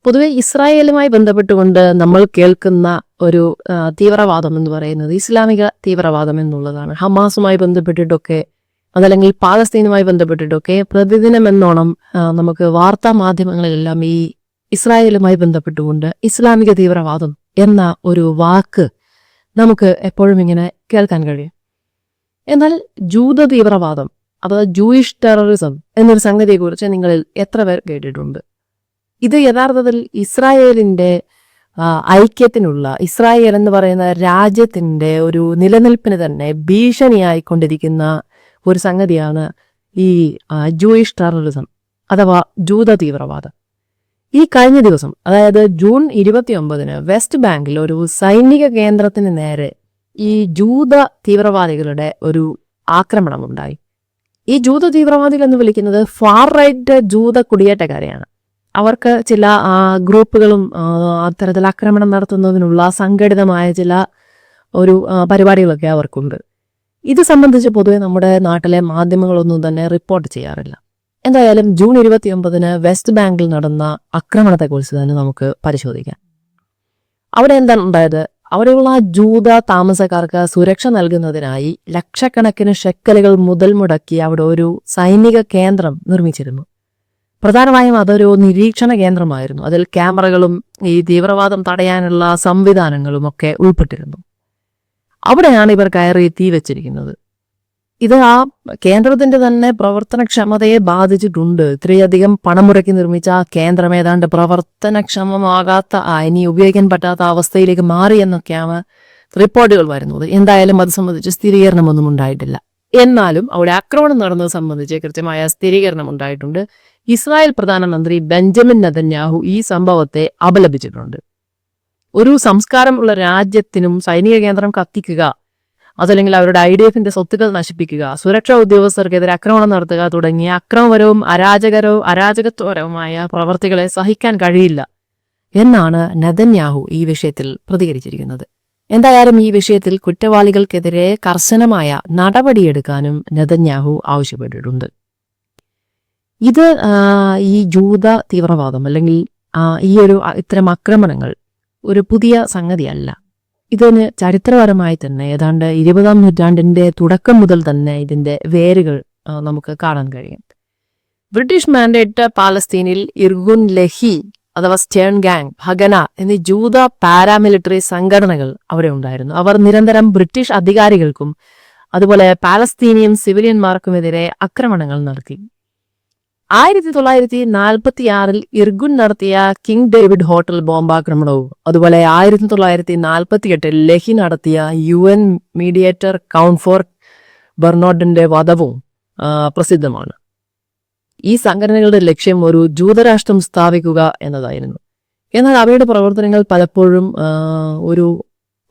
പൊതുവെ ഇസ്രായേലുമായി ബന്ധപ്പെട്ടുകൊണ്ട് നമ്മൾ കേൾക്കുന്ന ഒരു തീവ്രവാദം എന്ന് പറയുന്നത് ഇസ്ലാമിക തീവ്രവാദം എന്നുള്ളതാണ്. ഹമാസുമായി ബന്ധപ്പെട്ടിട്ടൊക്കെ അതല്ലെങ്കിൽ പാലസ്തീനുമായി ബന്ധപ്പെട്ടിട്ടൊക്കെ പ്രതിദിനം എന്നോണം നമുക്ക് വാർത്താ മാധ്യമങ്ങളിലെല്ലാം ഈ ഇസ്രായേലുമായി ബന്ധപ്പെട്ടുകൊണ്ട് ഇസ്ലാമിക തീവ്രവാദം എന്ന ഒരു വാക്ക് നമുക്ക് എപ്പോഴും ഇങ്ങനെ കേൾക്കാൻ കഴിയും. എന്നാൽ ജൂത തീവ്രവാദം അഥവാ ജൂയിഷ് ടെററിസം എന്നൊരു സംഗതിയെക്കുറിച്ച് നിങ്ങളിൽ എത്ര പേർ കേട്ടിട്ടുണ്ട്? ഇത് യഥാർത്ഥത്തിൽ ഇസ്രായേലിന്റെ ഐക്യത്തിനുള്ള, ഇസ്രായേൽ എന്ന് പറയുന്ന രാജ്യത്തിന്റെ ഒരു നിലനിൽപ്പിന് തന്നെ ഭീഷണിയായിക്കൊണ്ടിരിക്കുന്ന ഒരു സംഗതിയാണ് ഈ ജൂയിഷ് ടെററിസം അഥവാ ജൂത തീവ്രവാദം. ഈ കഴിഞ്ഞ ദിവസം, അതായത് ജൂൺ 29 വെസ്റ്റ് ബാങ്കിൽ ഒരു സൈനിക കേന്ദ്രത്തിന് നേരെ ഈ ജൂത തീവ്രവാദികളുടെ ഒരു ആക്രമണമുണ്ടായി. ഈ ജൂത തീവ്രവാദികൾ എന്ന് വിളിക്കുന്നത് ഫാർ റൈറ്റ് ജൂത കുടിയേറ്റക്കാരെയാണ്. അവർക്ക് ചില ഗ്രൂപ്പുകളും അത്തരത്തിൽ ആക്രമണം നടത്തുന്നതിനുള്ള സംഘടിതമായ ചില ഒരു പരിപാടികളൊക്കെ അവർക്കുണ്ട്. ഇത് സംബന്ധിച്ച് പൊതുവെ നമ്മുടെ നാട്ടിലെ മാധ്യമങ്ങളൊന്നും തന്നെ റിപ്പോർട്ട് ചെയ്യാറില്ല. എന്തായാലും ജൂൺ 29 വെസ്റ്റ് ബാങ്കിൽ നടന്ന ആക്രമണത്തെക്കുറിച്ച് തന്നെ നമുക്ക് പരിശോധിക്കാം. അവിടെ എന്താണ് ഉണ്ടായത്? അവിടെയുള്ള ജൂത താമസക്കാർക്ക് സുരക്ഷ നൽകുന്നതിനായി ലക്ഷക്കണക്കിന് ഷെക്കലുകൾ മുതൽ മുടക്കി അവിടെ ഒരു സൈനിക കേന്ദ്രം നിർമ്മിച്ചിരുന്നു. പ്രധാനമായും അതൊരു നിരീക്ഷണ കേന്ദ്രമായിരുന്നു. അതിൽ ക്യാമറകളും ഈ തീവ്രവാദം തടയാനുള്ള സംവിധാനങ്ങളും ഒക്കെ ഉൾപ്പെട്ടിരുന്നു. അവിടെയാണ് ഇവർ കയറി തീ വെച്ചിരിക്കുന്നത്. ഇത് ആ കേന്ദ്രത്തിന്റെ തന്നെ പ്രവർത്തനക്ഷമതയെ ബാധിച്ചിട്ടുണ്ട്. ഇത്രയധികം പണം മുടക്കി നിർമ്മിച്ച ആ കേന്ദ്രം ഏതാണ്ട് പ്രവർത്തനക്ഷമമാകാത്ത, ഇനി ഉപയോഗിക്കാൻ പറ്റാത്ത അവസ്ഥയിലേക്ക് മാറി എന്നൊക്കെയാണ് റിപ്പോർട്ടുകൾ വരുന്നത്. എന്തായാലും അത് സംബന്ധിച്ച് സ്ഥിരീകരണമൊന്നും ഉണ്ടായിട്ടില്ല. എന്നാലും അവിടെ ആക്രമണം നടന്നത് സംബന്ധിച്ച് കൃത്യമായ സ്ഥിരീകരണം ഉണ്ടായിട്ടുണ്ട്. ഇസ്രായേൽ പ്രധാനമന്ത്രി ബെഞ്ചമിൻ നെതന്യാഹു ഈ സംഭവത്തെ അപലപിച്ചിട്ടുണ്ട്. ഒരു സംസ്കാരമുള്ള രാജ്യത്തിനും സൈനിക കേന്ദ്രം കത്തിക്കുക, അതല്ലെങ്കിൽ അവരുടെ IDFന്റെ സ്വത്തുക്കൾ നശിപ്പിക്കുക, സുരക്ഷാ ഉദ്യോഗസ്ഥർക്കെതിരെ ആക്രമണം നടത്തുക തുടങ്ങിയ അക്രമപരവും അരാജകത്വപരവുമായ പ്രവർത്തികളെ സഹിക്കാൻ കഴിയില്ല എന്നാണ് നെതന്യാഹു ഈ വിഷയത്തിൽ പ്രതികരിച്ചിരിക്കുന്നത്. എന്തായാലും ഈ വിഷയത്തിൽ കുറ്റവാളികൾക്കെതിരെ കർശനമായ നടപടിയെടുക്കാനും നെതന്യാഹു ആവശ്യപ്പെട്ടിട്ടുണ്ട്. ഇത് ഈ ജൂത തീവ്രവാദം അല്ലെങ്കിൽ ഈ ഒരു ഇത്തരം ആക്രമണങ്ങൾ ഒരു പുതിയ സംഗതിയല്ല. ഇതിന് ചരിത്രപരമായി തന്നെ ഏതാണ്ട് 20-ാം നൂറ്റാണ്ടിന്റെ തുടക്കം മുതൽ തന്നെ ഇതിന്റെ വേരുകൾ നമുക്ക് കാണാൻ കഴിയും. ബ്രിട്ടീഷ് മാൻഡേറ്റ് പാലസ്തീനിൽ ഇർഗുൻ ലഹി അഥവാ സ്റ്റേൺ ഗാങ്, ഹഗന എന്നീ ജൂത പാരാമിലിറ്ററി സംഘടനകൾ അവിടെ ഉണ്ടായിരുന്നു. അവർ നിരന്തരം ബ്രിട്ടീഷ് അധികാരികൾക്കും അതുപോലെ പാലസ്തീനിയൻ സിവിലിയന്മാർക്കുമെതിരെ ആക്രമണങ്ങൾ നടത്തി. 1946 ഇർഗുൻ നടത്തിയ കിങ് ഡേവിഡ് ഹോട്ടൽ ബോംബാക്രമണവും അതുപോലെ 1948 ലഹി നടത്തിയ UN മീഡിയേറ്റർ കൗൺഫോർ ബെർണോഡിന്റെ വധവും പ്രസിദ്ധമാണ്. ഈ സംഘടനകളുടെ ലക്ഷ്യം ഒരു ജൂതരാഷ്ട്രം സ്ഥാപിക്കുക എന്നതായിരുന്നു. എന്നാൽ അവയുടെ പ്രവർത്തനങ്ങൾ പലപ്പോഴും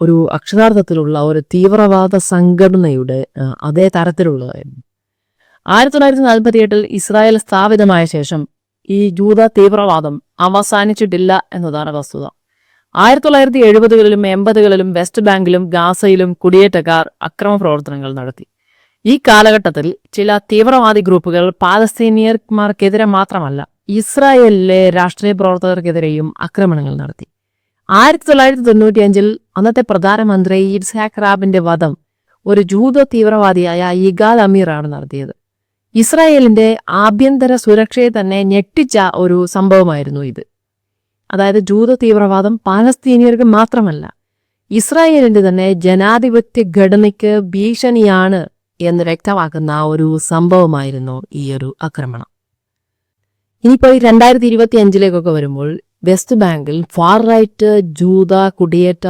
ഒരു അക്ഷരാർത്ഥത്തിലുള്ള ഒരു തീവ്രവാദ സംഘടനയുടെ അതേ തരത്തിലുള്ളതായിരുന്നു. 1948 ഇസ്രായേൽ സ്ഥാപിതമായ ശേഷം ഈ ജൂത തീവ്രവാദം അവസാനിച്ചിട്ടില്ല എന്നതാണ് വസ്തുത. 1970കളിലും 80കളിലും വെസ്റ്റ് ബാങ്കിലും ഗാസയിലും കുടിയേറ്റക്കാർ അക്രമ പ്രവർത്തനങ്ങൾ നടത്തി. ഈ കാലഘട്ടത്തിൽ ചില തീവ്രവാദി ഗ്രൂപ്പുകൾ പാലസ്തീനിയന്മാർക്കെതിരെ മാത്രമല്ല ഇസ്രായേലിലെ രാഷ്ട്രീയ പ്രവർത്തകർക്കെതിരെയും ആക്രമണങ്ങൾ നടത്തി. 1995 അന്നത്തെ പ്രധാനമന്ത്രി യിത്സാക് റാബിന്റെ വധം ഒരു ജൂത തീവ്രവാദിയായ യിഗാൽ അമീറാണ് നടത്തിയത്. ഇസ്രായേലിന്റെ ആഭ്യന്തര സുരക്ഷയെ തന്നെ ഞെട്ടിച്ച ഒരു സംഭവമായിരുന്നു ഇത്. അതായത് ജൂത തീവ്രവാദം പാലസ്തീനിയർക്ക് മാത്രമല്ല ഇസ്രായേലിന്റെ തന്നെ ജനാധിപത്യ ഘടനയ്ക്ക് ഭീഷണിയാണ് എന്ന് വ്യക്തമാക്കുന്ന ഒരു സംഭവമായിരുന്നു ഈ ഒരു ആക്രമണം. ഇനിയിപ്പോൾ 2025 വരുമ്പോൾ വെസ്റ്റ് ബാങ്കിൽ ഫാർ റൈറ്റ് ജൂത കുടിയേറ്റ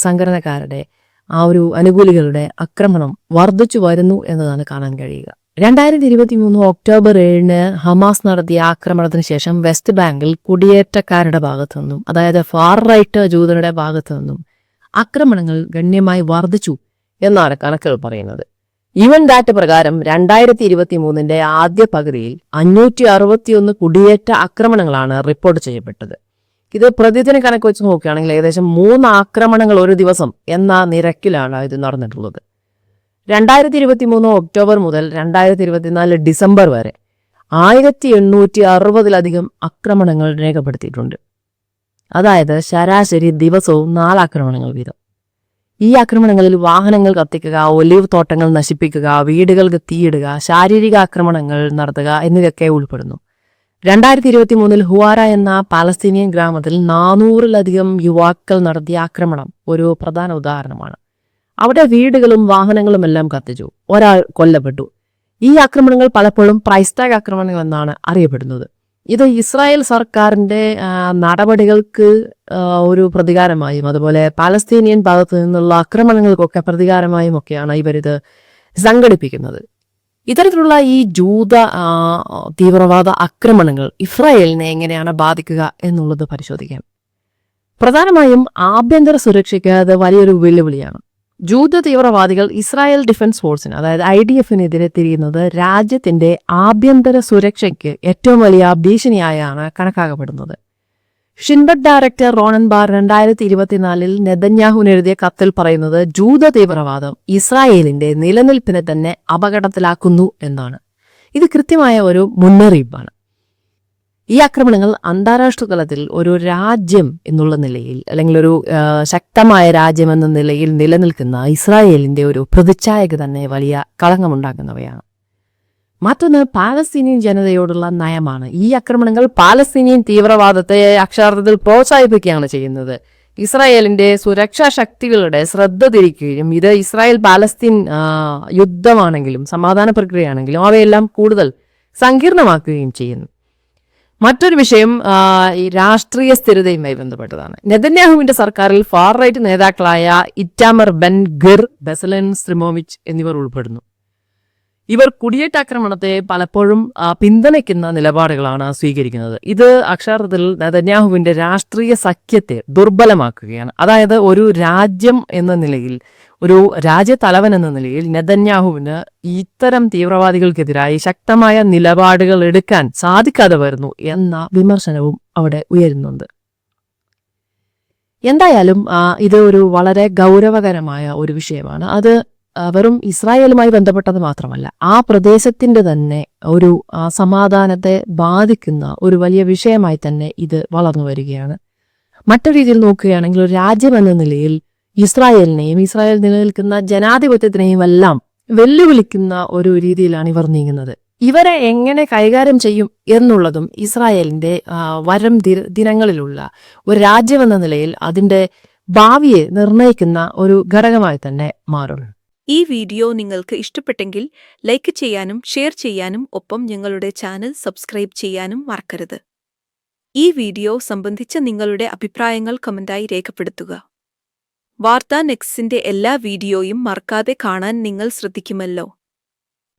സംഘടനക്കാരുടെ ഒരു അനുകൂലികളുടെ ആക്രമണം വർദ്ധിച്ചു വരുന്നു എന്നതാണ് കാണാൻ കഴിയുക. 2023 ഒക്ടോബർ 7 ഹമാസ് നടത്തിയ ആക്രമണത്തിന് ശേഷം വെസ്റ്റ് ബാങ്കിൽ കുടിയേറ്റക്കാരുടെ ഭാഗത്തു നിന്നും, അതായത് ഫാർ റൈറ്റ് ജൂതരുടെ ഭാഗത്തു നിന്നും ആക്രമണങ്ങൾ ഗണ്യമായി വർദ്ധിച്ചു എന്നാണ് കണക്കുകൾ പറയുന്നത്. UN ഡാറ്റ പ്രകാരം 2023 ആദ്യ പകുതിയിൽ 561 കുടിയേറ്റ ആക്രമണങ്ങളാണ് റിപ്പോർട്ട് ചെയ്യപ്പെട്ടത്. ഇത് പ്രതിദിന കണക്ക് വെച്ച് നോക്കുകയാണെങ്കിൽ ഏകദേശം 3 ആക്രമണങ്ങൾ ഒരു ദിവസം എന്ന നിരക്കിലാണ് ഇത് നടന്നിട്ടുള്ളത്. 2023 ഒക്ടോബർ മുതൽ 2024 ഡിസംബർ വരെ 1860-ലധികം ആക്രമണങ്ങൾ രേഖപ്പെടുത്തിയിട്ടുണ്ട്. അതായത് ശരാശരി ദിവസവും 4 ആക്രമണങ്ങൾ വീതം. ഈ ആക്രമണങ്ങളിൽ വാഹനങ്ങൾ കത്തിക്കുക, ഒലിവ് തോട്ടങ്ങൾ നശിപ്പിക്കുക, വീടുകൾക്ക് തീയിടുക, ശാരീരിക ആക്രമണങ്ങൾ നടത്തുക എന്നിവയൊക്കെ ഉൾപ്പെടുന്നു. 2023 ഹുവാര എന്ന പാലസ്തീനിയൻ ഗ്രാമത്തിൽ 400-ലധികം യുവാക്കൾ നടത്തിയ ആക്രമണം ഒരു പ്രധാന ഉദാഹരണമാണ്. അവിടെ വീടുകളും വാഹനങ്ങളും എല്ലാം കത്തിച്ചു, ഒരാൾ കൊല്ലപ്പെട്ടു. ഈ ആക്രമണങ്ങൾ പലപ്പോഴും പ്രൈസ് ടാഗ് ആക്രമണങ്ങൾ എന്നാണ് അറിയപ്പെടുന്നത്. ഇത് ഇസ്രായേൽ സർക്കാരിന്റെ നടപടികൾക്ക് ഒരു പ്രതികാരമായും അതുപോലെ പാലസ്തീനിയൻ ഭാഗത്തു നിന്നുള്ള ആക്രമണങ്ങൾക്കൊക്കെ പ്രതികാരമായും ഒക്കെയാണ് ഇവരിത് സംഘടിപ്പിക്കുന്നത്. ഇത്തരത്തിലുള്ള ഈ ജൂത തീവ്രവാദ ആക്രമണങ്ങൾ ഇസ്രായേലിനെ എങ്ങനെയാണ് ബാധിക്കുക എന്നുള്ളത് പരിശോധിക്കാം. പ്രധാനമായും ആഭ്യന്തര സുരക്ഷയ്ക്ക് അത് വലിയൊരു വെല്ലുവിളിയാണ്. ജൂത തീവ്രവാദികൾ ഇസ്രായേൽ ഡിഫൻസ് ഫോഴ്സിന് അതായത് IDFനെതിരെ തിരിയുന്നത് രാജ്യത്തിന്റെ ആഭ്യന്തര സുരക്ഷയ്ക്ക് ഏറ്റവും വലിയ ഭീഷണിയായാണ് കണക്കാക്കപ്പെടുന്നത്. ഷിൻബെറ്റ് ഡയറക്ടർ റോണൻ ബാർ 2024 നെതന്യാഹുവിനെഴുതിയ കത്തിൽ പറയുന്നത് ജൂത തീവ്രവാദം ഇസ്രായേലിന്റെ നിലനിൽപ്പിനെ തന്നെ അപകടത്തിലാക്കുന്നു എന്നാണ്. ഇത് കൃത്യമായ ഒരു മുന്നറിയിപ്പാണ്. ഈ ആക്രമണങ്ങൾ അന്താരാഷ്ട്ര തലത്തിൽ ഒരു രാജ്യം എന്നുള്ള നിലയിൽ അല്ലെങ്കിൽ ഒരു ശക്തമായ രാജ്യം എന്ന നിലയിൽ നിലനിൽക്കുന്ന ഇസ്രായേലിന്റെ ഒരു പ്രതിച്ഛായക്ക് തന്നെ വലിയ കളങ്കമുണ്ടാക്കുന്നവയാണ്. മറ്റൊന്ന് പാലസ്തീനിയൻ ജനതയോടുള്ള നയമാണ്. ഈ ആക്രമണങ്ങൾ പാലസ്തീനിയൻ തീവ്രവാദത്തെ അക്ഷരാർത്ഥത്തിൽ പ്രോത്സാഹിപ്പിക്കുകയാണ് ചെയ്യുന്നത്. ഇസ്രായേലിന്റെ സുരക്ഷാ ശക്തികളുടെ ശ്രദ്ധ തിരിക്കുകയും ഇത് ഇസ്രായേൽ പാലസ്തീൻ യുദ്ധമാണെങ്കിലും സമാധാന പ്രക്രിയയാണെങ്കിലും അവയെല്ലാം കൂടുതൽ സങ്കീർണമാക്കുകയും ചെയ്യുന്നു. മറ്റൊരു വിഷയം ഈ രാഷ്ട്രീയ സ്ഥിരതയുമായി ബന്ധപ്പെട്ടതാണ്. നെതന്യാഹുവിന്റെ സർക്കാരിൽ ഫാർ റൈറ്റ് നേതാക്കളായ ഇറ്റാമർ ബെൻ ഗിർ, ബെസലൻ സ്ട്രിമോവിച്ച് എന്നിവർ ഉൾപ്പെടുന്നു. ഇവർ കുടിയേറ്റാക്രമണത്തെ പലപ്പോഴും പിന്തുണയ്ക്കുന്ന നിലപാടുകളാണ് സ്വീകരിക്കുന്നത്. ഇത് അക്ഷരാർത്ഥത്തിൽ നെതന്യാഹുവിന്റെ രാഷ്ട്രീയ സഖ്യത്തെ ദുർബലമാക്കുകയാണ്. അതായത് ഒരു രാജ്യം എന്ന നിലയിൽ, ഒരു രാജ്യത്തലവൻ എന്ന നിലയിൽ നെതന്യാഹുവിന് ഇത്തരം തീവ്രവാദികൾക്കെതിരായി ശക്തമായ നിലപാടുകൾ എടുക്കാൻ സാധിക്കാതെ വരുന്നു എന്ന വിമർശനവും അവിടെ ഉയരുന്നുണ്ട്. എന്തായാലും ഇത് ഒരു വളരെ ഗൗരവകരമായ ഒരു വിഷയമാണ്. അത് വെറും ഇസ്രായേലുമായി ബന്ധപ്പെട്ടത് മാത്രമല്ല, ആ പ്രദേശത്തിന്റെ തന്നെ ഒരു സമാധാനത്തെ ബാധിക്കുന്ന ഒരു വലിയ വിഷയമായി തന്നെ ഇത് വളർന്നു വരികയാണ്. മറ്റൊരു രീതിയിൽ നോക്കുകയാണെങ്കിൽ ഒരു രാജ്യം എന്ന നിലയിൽ ഇസ്രായേലിനെയും ഇസ്രായേൽ നിലനിൽക്കുന്ന ജനാധിപത്യത്തിനെയും എല്ലാം വെല്ലുവിളിക്കുന്ന ഒരു രീതിയിലാണ് ഇവർ നീങ്ങുന്നത്. ഇവരെ എങ്ങനെ കൈകാര്യം ചെയ്യും എന്നുള്ളതും ഇസ്രായേലിന്റെ വരും ദിനങ്ങളിലുള്ള ഒരു രാജ്യമെന്ന നിലയിൽ അതിന്റെ ഭാവിയെ നിർണ്ണയിക്കുന്ന ഒരു ഘടകമായി തന്നെ മാറും. ഈ വീഡിയോ നിങ്ങൾക്ക് ഇഷ്ടപ്പെട്ടെങ്കിൽ ലൈക്ക് ചെയ്യാനും ഷെയർ ചെയ്യാനും ഒപ്പം ഞങ്ങളുടെ ചാനൽ സബ്സ്ക്രൈബ് ചെയ്യാനും മറക്കരുത്. ഈ വീഡിയോ സംബന്ധിച്ച നിങ്ങളുടെ അഭിപ്രായങ്ങൾ കമന്റായി രേഖപ്പെടുത്തുക. വാർത്താ നെക്സ്റ്റിന്റെ എല്ലാ വീഡിയോയും മറക്കാതെ കാണാൻ നിങ്ങൾ ശ്രദ്ധിക്കുമല്ലോ.